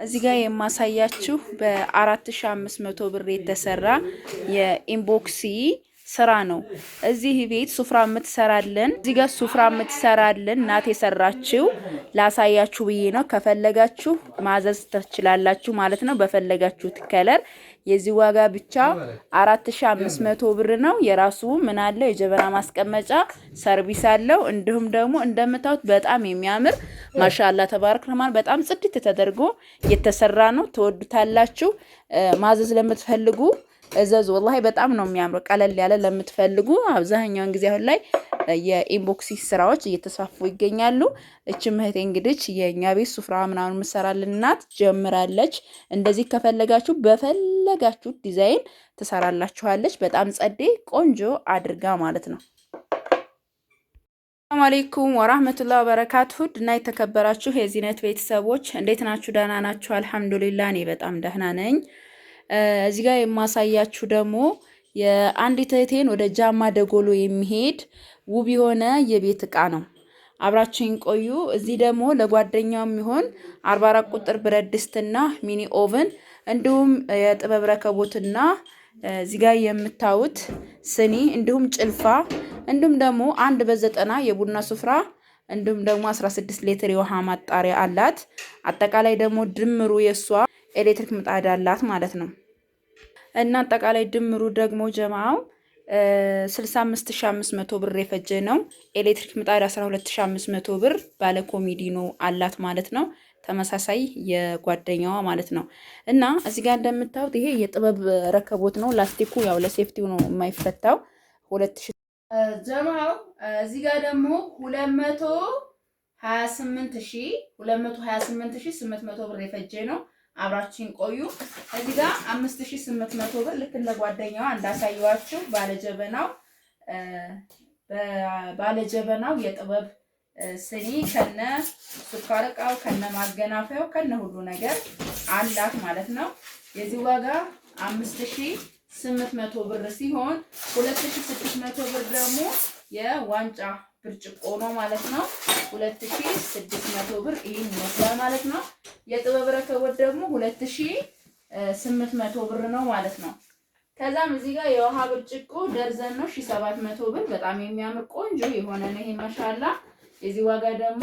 እዚህ ጋር የማሳያችሁ በ4500 ብር የተሰራ የኢንቦክሲ ስራ ነው። እዚህ ቤት ሱፍራ የምትሰራልን እዚህ ጋር ሱፍራ የምትሰራልን እናት የሰራችው ላሳያችሁ ብዬ ነው። ከፈለጋችሁ ማዘዝ ትችላላችሁ ማለት ነው። በፈለጋችሁት ከለር የዚህ ዋጋ ብቻ 4500 ብር ነው። የራሱ ምን አለው የጀበና ማስቀመጫ ሰርቪስ አለው። እንዲሁም ደግሞ እንደምታዩት በጣም የሚያምር ማሻአላ ተባረክ ረህማን በጣም ጽድት ተደርጎ የተሰራ ነው። ትወዱታላችሁ። ማዘዝ ለምትፈልጉ እዘዙ። ወላሂ በጣም ነው የሚያምረው። ቀለል ያለ ለምትፈልጉ አብዛኛውን ጊዜ አሁን ላይ የኢንቦክሲ ስራዎች እየተስፋፉ ይገኛሉ። እቺ ምህቴ እንግዲህ የኛ ቤት ሱፍራ ምናምን ምሰራልን እናት ጀምራለች። እንደዚህ ከፈለጋችሁ በፈለጋችሁ ዲዛይን ትሰራላችኋለች። በጣም ጸዴ ቆንጆ አድርጋ ማለት ነው። ሰላም አለይኩም ወራህመቱላሂ ወበረካቱሁ። እና የተከበራችሁ የዚህነት ቤተሰቦች እንዴት ናችሁ? ደህና ናችሁ? አልሐምዱሊላህ እኔ በጣም ደህና ነኝ። እዚህ ጋር የማሳያችሁ ደግሞ የአንዲት እህቴን ወደ ጃማ ደጎሎ የሚሄድ ውብ የሆነ የቤት እቃ ነው። አብራችሁን ቆዩ። እዚህ ደግሞ ለጓደኛው የሚሆን 44 ቁጥር ብረት ድስትና ሚኒ ኦቨን እንዲሁም የጥበብ ረከቦትና እዚህ ጋር የምታዩት ስኒ እንዲሁም ጭልፋ እንዲሁም ደግሞ 1/90 የቡና ሱፍራ እንዲሁም ደግሞ 16 ሊትር የውሃ ማጣሪያ አላት። አጠቃላይ ደግሞ ድምሩ የሷ ኤሌክትሪክ ምጣድ አላት ማለት ነው። እና አጠቃላይ ድምሩ ደግሞ ጀማው 65500 ብር የፈጀ ነው። ኤሌክትሪክ ምጣድ 12500 ብር ባለ ኮሚዲኖ አላት ማለት ነው። ተመሳሳይ የጓደኛዋ ማለት ነው። እና እዚህ ጋር እንደምታዩት ይሄ የጥበብ ረከቦት ነው። ላስቲኩ ያው ለሴፍቲው ነው የማይፈታው 2000 ጀማው። እዚህ ጋር ደግሞ 228800 ብር የፈጀ ነው። አብራችን ቆዩ። እዚህ ጋር 5800 ብር ልክ እንደ ጓደኛዋ እንዳሳየዋችሁ ባለጀበናው የጥበብ ስኒ ከነ ስኳር እቃው ከነ ማገናፈያው ከነ ሁሉ ነገር አላት ማለት ነው። የዚህ ዋጋ 5800 ብር ሲሆን 2600 ብር ደግሞ የዋንጫ ብርጭቆ ነው ማለት ነው። 2600 ብር ይሄን ይመስላል ማለት ነው። የጥበብ ረከቦት ደግሞ 2800 ብር ነው ማለት ነው። ከዛም እዚህ ጋር የውሃ ብርጭቆ ደርዘን ነው 1700 ብር በጣም የሚያምር ቆንጆ የሆነ ነው። ይሄ ማሻአላ የዚህ ዋጋ ደግሞ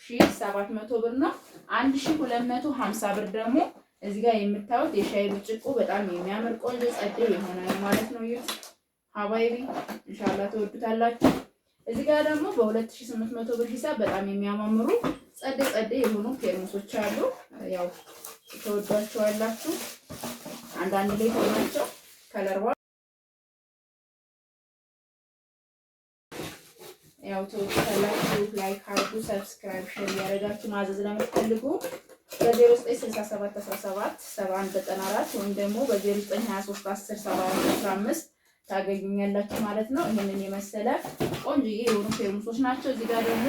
1700 ብር ነው። 1250 ብር ደግሞ እዚህ ጋር የምታዩት የሻይ ብርጭቆ በጣም የሚያምር ቆንጆ ጸዴ የሆነ ነው ማለት ነው። ይሄ ሀባይቢ ኢንሻአላህ ተወዱታላችሁ። እዚህ ጋር ደግሞ በ2800 ብር ሂሳብ በጣም የሚያማምሩ ጸዴ የሆኑ ቴርሞሶች አሉ። ያው ተወዷቸዋላችሁ። አንዳንድ ላይ ሆናቸው ከለርዋ ያው ተወዷላችሁ። ላይክ አድርጉ፣ ሰብስክራይብ፣ ሼር ያደርጋችሁ ማዘዝ ለምትፈልጉ በ0967177194 ወይም ደግሞ በ0923107115 ታገኙኛላችሁ ማለት ነው። ይሄንን የመሰለ ቆንጆዬ የሆኑ ፌርሙሶች ናቸው። እዚህ ጋር ደግሞ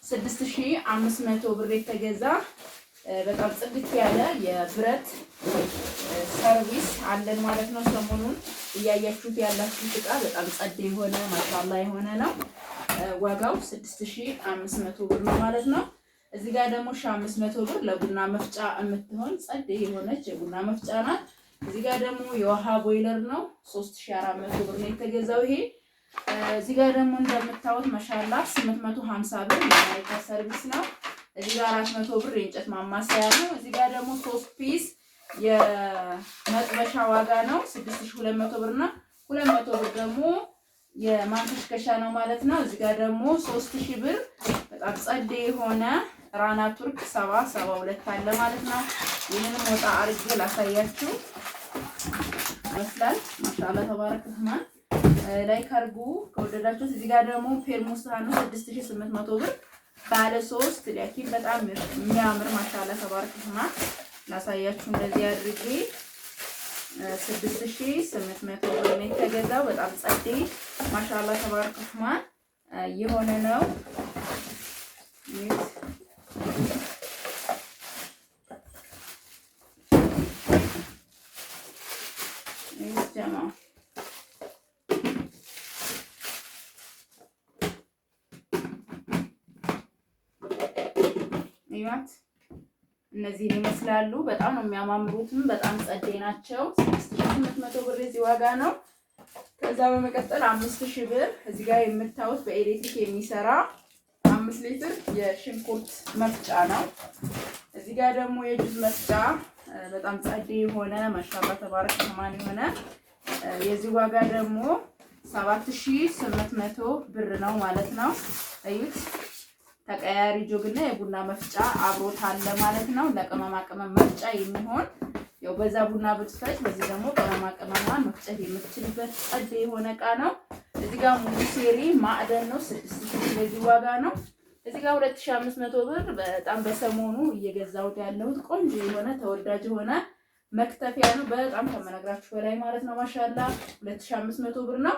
6500 ብር የተገዛ በጣም ጽድት ያለ የብረት ሰርቪስ አለን ማለት ነው። ሰሞኑን እያያችሁት ያላችሁት እቃ በጣም ጸድ የሆነ ማሻአላ የሆነ ነው። ዋጋው 6500 ብር ነው ማለት ነው። እዚህ ጋር ደግሞ 1500 ብር ለቡና መፍጫ የምትሆን ጸድ የሆነች የቡና መፍጫ ናት። እዚህ ጋር ደግሞ የውሃ ቦይለር ነው 3400 ብር ነው የተገዛው ይሄ። እዚህ ጋር ደግሞ እንደምታዩት ማሻአላ 850 ብር የማይካ ሰርቪስ ነው። እዚህ ጋር 400 ብር የእንጨት ማማሰያ ነው። እዚህ ጋር ደግሞ 3 ፒስ የመጥበሻ ዋጋ ነው 6200 ብር እና 200 ብር ደግሞ የማንከሽከሻ ነው ማለት ነው። እዚህ ጋር ደግሞ 3000 ብር በጣም ጸዴ የሆነ ራና ቱርክ 72 አለ ማለት ነው። ይሄንን ወጣ አርጌ ላሳያችሁ ይመስላል። ማሻአላ ተባረክ ረህማን ላይክ አድርጉ ከወደዳችሁት። እዚህ ጋር ደግሞ ፔርሙስ ነው 6800 ብር ባለ 3 ለኪን በጣም የሚያምር ማሻአላ ተባረክ ረህማን ላሳያችሁ እንደዚህ አድርጌ 6800 ብር ነው የተገዛው። በጣም ጸዴ ማሻአላ ተባረክ ረህማን የሆነ ነው። እነዚህን ይመስላሉ። በጣም ነው የሚያማምሩትም በጣም ጸዴ ናቸው። 6800 ብር እዚህ ዋጋ ነው። ከዛ በመቀጠል 5000 ብር እዚህ ጋር የምታዩት በኤሌክትሪክ የሚሰራ 5 ሊትር የሽንኩርት መፍጫ ነው። እዚህ ጋር ደግሞ የጁስ መፍጫ በጣም ጸዴ የሆነ ማሻአላ ተባረክ ረህማን የሆነ የዚህ ዋጋ ደግሞ 7800 ብር ነው ማለት ነው። እዩት። ተቀያሪ ጆግና የቡና መፍጫ አብሮት አለ ማለት ነው። ለቅመማ ቅመም መፍጫ የሚሆን ያው በዛ ቡና ብትፈጭ በዚህ ደግሞ ቅመማ ቅመማን መፍጨት የምትችልበት ጸዴ የሆነ እቃ ነው። እዚህ ጋር ሙሉ ሴሪ ማዕደን ነው 6000 በዚህ ዋጋ ነው። እዚህ ጋር 2500 ብር በጣም በሰሞኑ እየገዛሁት ያለሁት ቆንጆ የሆነ ተወዳጅ የሆነ መክተፊያ ነው። በጣም ከመነግራችሁ በላይ ማለት ነው። ማሻአላ 2500 ብር ነው።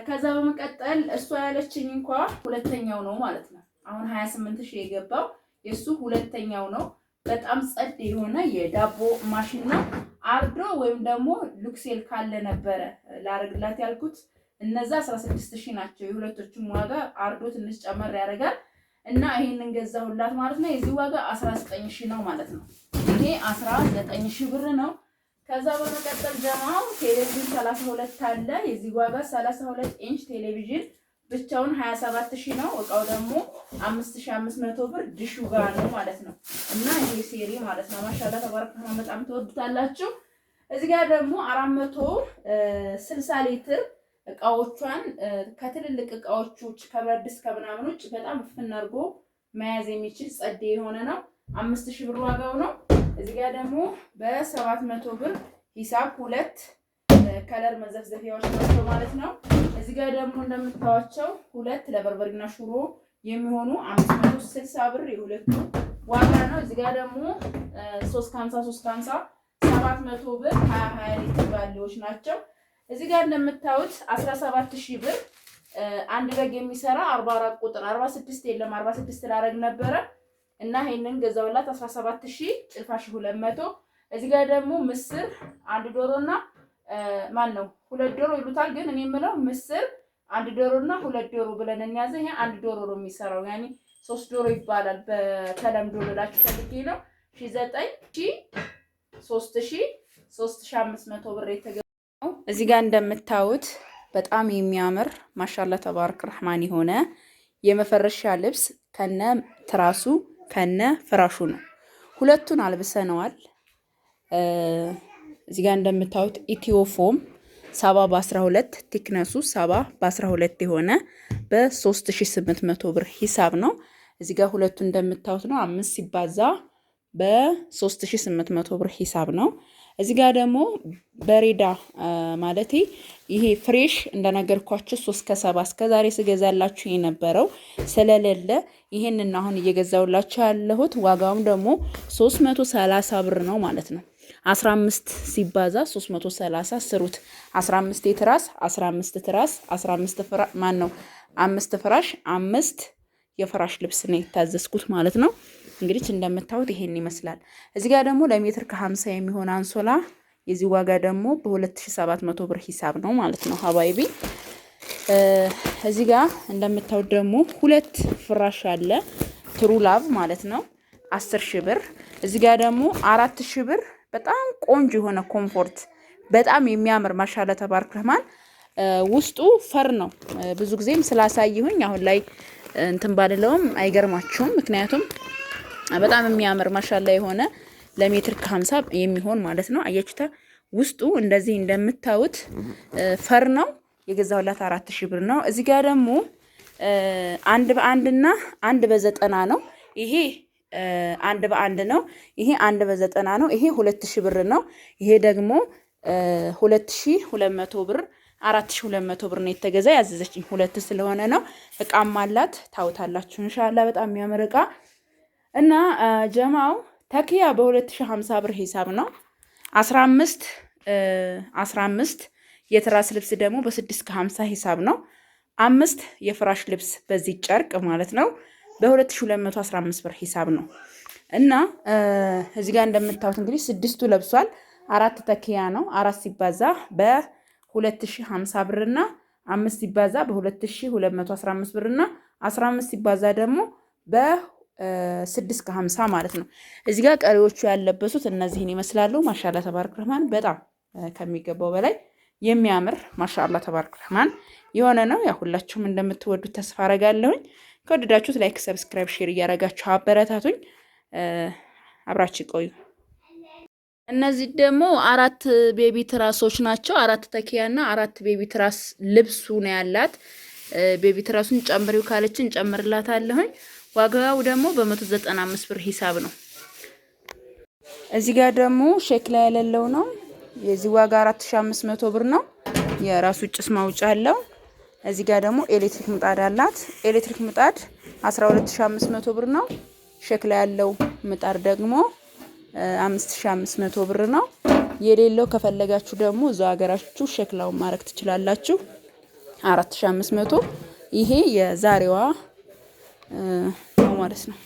ከዛ በመቀጠል እሷ ያለችኝ እንኳን ሁለተኛው ነው ማለት ነው። አሁን 28000 የገባው የሱ ሁለተኛው ነው። በጣም ጸድ የሆነ የዳቦ ማሽን ነው። አርዶ ወይም ደግሞ ሉክሴል ካለ ነበረ ላረግላት ያልኩት እነዛ 16000 ናቸው። የሁለቶቹም ዋጋ አርዶ ትንሽ ጨመር ያደርጋል እና ይሄንን ገዛሁላት ማለት ነው። የዚህ ዋጋ 19000 ነው ማለት ነው። ይሄ 19000 ብር ነው። ከዛ በመቀጠል ጀማው ቴሌቪዥን 32 አለ። የዚህ ዋጋ 32 ኢንች ቴሌቪዥን ብቻውን 27000 ነው። እቃው ደግሞ 5500 ብር ድሹ ጋር ነው ማለት ነው። እና ይሄ ሴሪ ማለት ነው። ማሻአላ ተባረከ በጣም ተወዱታላችሁ። እዚህ ጋር ደግሞ 460 ሊትር እቃዎቿን ከትልልቅ እቃዎቹ ከብረት ድስት ከምናምኖች በጣም ፍን አድርጎ መያዝ የሚችል ጸዴ የሆነ ነው። 5000 ብር ዋጋው ነው። እዚህ ጋር ደግሞ በ700 ብር ሂሳብ ሁለት ከለር መዘፍዘፊያዎች ናቸው ማለት ነው። እዚህ ጋር ደግሞ እንደምታዋቸው ሁለት ለበርበሬና ሽሮ የሚሆኑ 560 ብር የሁለቱ ዋጋ ነው። እዚህ ጋር ደግሞ 350 700 ብር 20 ሊትር ባሊዎች ናቸው። እዚህ ጋር እንደምታዩት 17000 ብር አንድ በግ የሚሰራ 44 ቁጥር 46 የለም 46 ላረግ ነበረ እና ይሄንን ገዛውላት 17000 ጭልፋሽ 200። እዚህ ጋር ደግሞ ምስር አንድ ዶሮና ማን ነው ሁለት ዶሮ ይሉታል፣ ግን እኔ የምለው ምስር አንድ ዶሮና ሁለት ዶሮ ብለን እንያዘ። ይሄ አንድ ዶሮ ነው የሚሰራው፣ ያኒ 3 ዶሮ ይባላል በተለምዶ ልላችሁ ፈልጌ ነው። 9000 3000 3500 ብር የተገዛው። እዚህ ጋር እንደምታዩት በጣም የሚያምር ማሻአላ ተባረክ ረህማን የሆነ የመፈረሻ ልብስ ከነ ትራሱ ከነ ፍራሹ ነው። ሁለቱን አልብሰነዋል። እዚህ ጋር እንደምታዩት ኢትዮፎም 70 በ12 ቲክነሱ 70 በ12 የሆነ በ3800 ብር ሂሳብ ነው። እዚህ ጋር ሁለቱ እንደምታዩት ነው 5 ሲባዛ በ3800 ብር ሂሳብ ነው። እዚህ ጋር ደግሞ በሬዳ ማለት ይሄ ፍሬሽ እንደነገርኳችሁ 3 ከ7 እስከዛሬ ስገዛላችሁ የነበረው ስለሌለ ይሄንን አሁን እየገዛውላችሁ ያለሁት ዋጋውም ደግሞ 330 ብር ነው ማለት ነው። 15 ሲባዛ 330 ስሩት። 15 የትራስ 15 ትራስ 15 ፍራሽ ማን ነው 5 ፍራሽ 5 የፍራሽ ልብስ ነው የታዘዝኩት ማለት ነው። እንግዲህ እንደምታዩት ይሄን ይመስላል። እዚህ ጋር ደግሞ ለሜትር ከ50 የሚሆን አንሶላ የዚህ ዋጋ ደግሞ በ2700 ብር ሂሳብ ነው ማለት ነው ሀባይቢ። እዚህ ጋር እንደምታዩት ደግሞ ሁለት ፍራሽ አለ ትሩላቭ ማለት ነው 10000 ብር። እዚህ ጋር ደግሞ 4000 ብር በጣም ቆንጆ የሆነ ኮምፎርት በጣም የሚያምር ማሻአላ ተባረክ ረህማን ውስጡ ፈር ነው። ብዙ ጊዜም ስላሳየሁኝ አሁን ላይ እንትን ባልለውም አይገርማችሁም። ምክንያቱም በጣም የሚያምር ማሻአላ የሆነ ለሜትር ከ50 የሚሆን ማለት ነው። አያችሁታ ውስጡ እንደዚህ እንደምታዩት ፈር ነው። የገዛውላት 4000 ብር ነው። እዚህ ጋር ደግሞ 1 በ1 እና 1 በ90 ነው። ይሄ 1 በ1 ነው። ይሄ 1 በ90 ነው። ይሄ 2000 ብር ነው። ይሄ ደግሞ 2200 ብር 4200 ብር ነው የተገዛ። ያዘዘችኝ ሁለት ስለሆነ ነው። እቃም አላት ታውታላችሁ ኢንሻአላህ። በጣም የሚያምር እቃ እና ጀማው ተኪያ በ2050 ብር ሂሳብ ነው። 15 የትራስ ልብስ ደግሞ በ6 ከ50 ሂሳብ ነው። 5 የፍራሽ ልብስ በዚህ ጨርቅ ማለት ነው በ2215 ብር ሂሳብ ነው። እና እዚህ ጋር እንደምታዩት እንግዲህ 6ቱ ለብሷል። 4 ተኪያ ነው። 4 ሲባዛ በ2050 ብር እና 5 ሲባዛ በ2215 ብር እና 15 ሲባዛ ደግሞ 650 ማለት ነው። እዚህ ጋር ቀሪዎቹ ያለበሱት እነዚህን ይመስላሉ። ማሻአላ ተባረክ ረህማን በጣም ከሚገባው በላይ የሚያምር ማሻአላ ተባረክ ረህማን የሆነ ነው። ያ ሁላችሁም እንደምትወዱት ተስፋ አረጋለሁኝ። ከወደዳችሁት ላይክ፣ ሰብስክራይብ፣ ሼር እያረጋችሁ አበረታቱኝ። አብራችሁ ቆዩ። እነዚህ ደግሞ 4 ቤቢ ትራሶች ናቸው። 4 ተኪያና 4 ቤቢ ትራስ ልብሱ ነው ያላት። ቤቢ ትራሱን ጨምሪው ካለችን ጨምርላታለሁኝ። ዋጋው ደግሞ በ195 ብር ሂሳብ ነው። እዚህ ጋር ደግሞ ሸክላ ያለለው ነው። የዚህ ዋጋ 4500 ብር ነው። የራሱ ጭስ ማውጫ አለው። እዚህ ጋር ደግሞ ኤሌክትሪክ ምጣድ አላት። ኤሌክትሪክ ምጣድ 12500 ብር ነው። ሸክላ ያለው ምጣድ ደግሞ 5500 ብር ነው። የሌለው ከፈለጋችሁ ደግሞ እዛው ሀገራችሁ ሸክላውን ማረክ ትችላላችሁ። 4500 ይሄ የዛሬዋ ነው ማለት ነው።